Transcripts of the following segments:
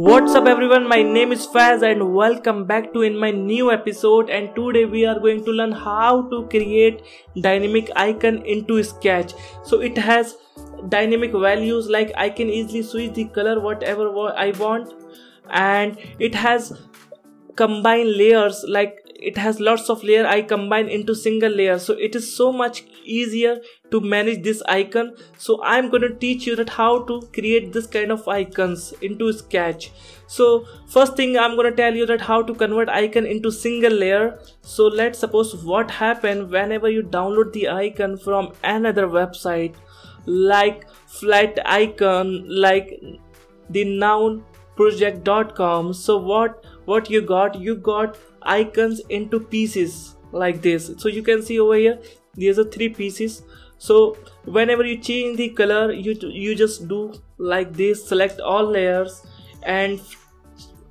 What's up everyone, my name is Faz and welcome back to my new episode, and today we are going to learn how to create dynamic icon into Sketch. So it has dynamic values, like I can easily switch the color whatever I want, and it has combine layers, like it has lots of layer I combine into single layer, so it is so much easier to manage this icon. So I'm going to teach you that how to create this kind of icons into Sketch. So first thing, I'm going to tell you that how to convert icon into single layer. So let's suppose what happen whenever you download the icon from another website like flat icon, like the nounproject.com. so what you got icons into pieces like this. So you can see over here these are 3 pieces. So whenever you change the color, you just do like this, select all layers and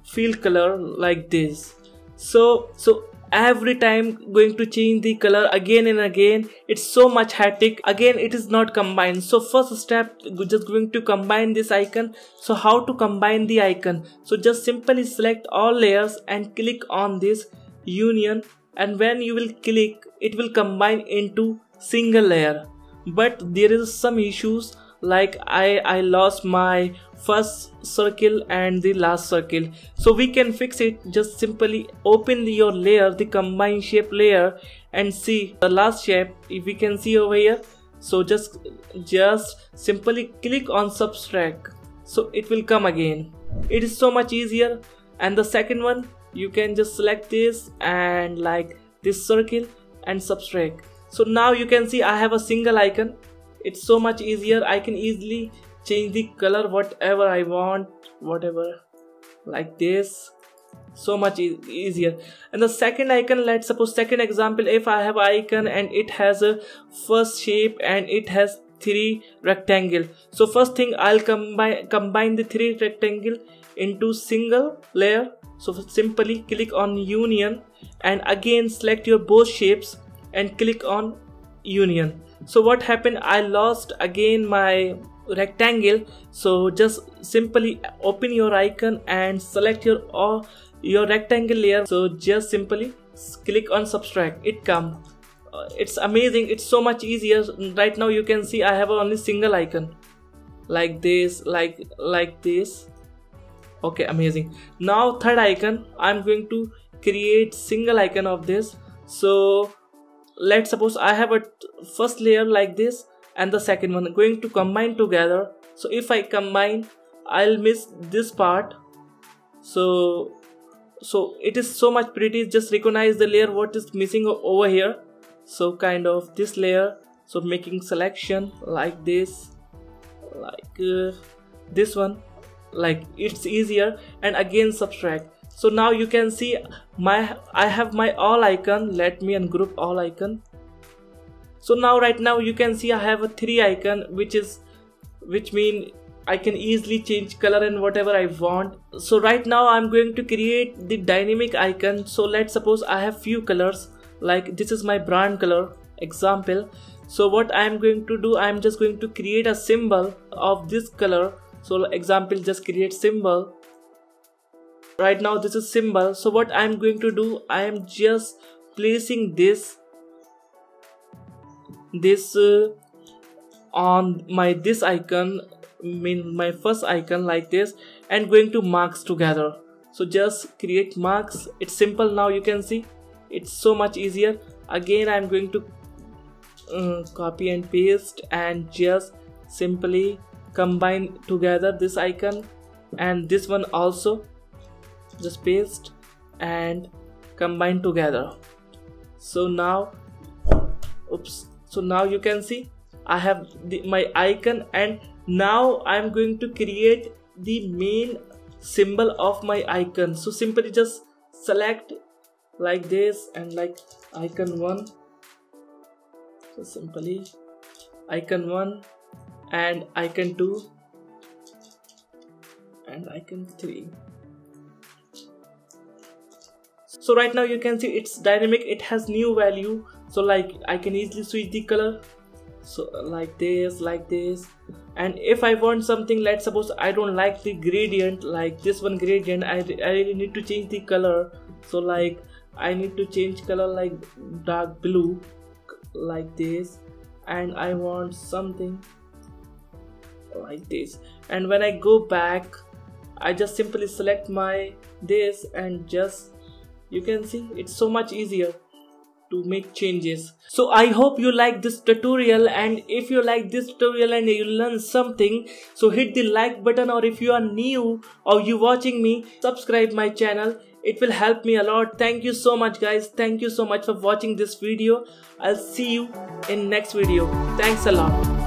fill color like this. So every time going to change the color again and again, it's so much hectic. Again, it is not combined. So first step, just going to combine this icon. So how to combine the icon? So just simply select all layers and click on this union, and when you will click, it will combine into single layer. But there is some issues, like I lost my first circle and the last circle. So we can fix it. Just simply open your layer, the combine shape layer, and see the last shape. If we can see over here, so just simply click on subtract, so it will come again. It is so much easier. And the second one, you can just select this and like this circle and subtract. So now you can see I have a single icon. It's so much easier. I can easily change the color whatever I want, whatever, like this. So much easier. And the second icon, let's suppose second example, if I have icon and it has a first shape and it has 3 rectangle. So first thing, I'll combine the 3 rectangle into single layer. So simply click on union and again select your both shapes and click on union. So what happened, I lost again my rectangle. So just simply open your icon and select your rectangle layer. So just simply click on subtract, it come. It's amazing. It's so much easier. Right now you can see I have only single icon like this, like this. Okay, amazing. Now third icon, I'm going to create single icon of this. So let's suppose I have a first layer like this and the second one going to combine together. So if I combine, I'll miss this part. So it is so much pretty. Just recognize the layer what is missing over here. So kind of this layer. So making selection like this, like this one, like it's easier, and again subtract. So now you can see I have my all icon. Let me ungroup all icon. So now right now you can see I have a 3 icon, which mean I can easily change color and whatever I want. So right now I'm going to create the dynamic icon. So let's suppose I have few colors, like this is my brand color example. So what I'm going to do, I'm just going to create a symbol of this color. So example, just create symbol. Right now this is symbol. So what I'm going to do, I am just placing this on this icon, my first icon like this, and going to marks together. So just create marks. It's simple. Now you can see it's so much easier. Again I'm going to copy and paste and just simply combine together this icon and this one also. Just paste and combine together. So now so now you can see I have my icon, and now I'm going to create the main symbol of my icon. So simply just select like this and like icon 1. So simply icon 1 and icon 2 and icon 3. So right now you can see it's dynamic. It has new value. So like I can easily switch the color. So like this. And if I want something, let's suppose I don't like the gradient, like this one gradient, I really need to change the color. So like I need to change color like dark blue like this, and I want something like this. And when I go back, I just simply select my this, and just you can see it's so much easier to make changes. So I hope you like this tutorial, and if you like this tutorial and you learn something, so hit the like button, or if you are new or you watching me, subscribe my channel. It will help me a lot. Thank you so much guys. Thank you so much for watching this video. I'll see you in next video. Thanks a lot.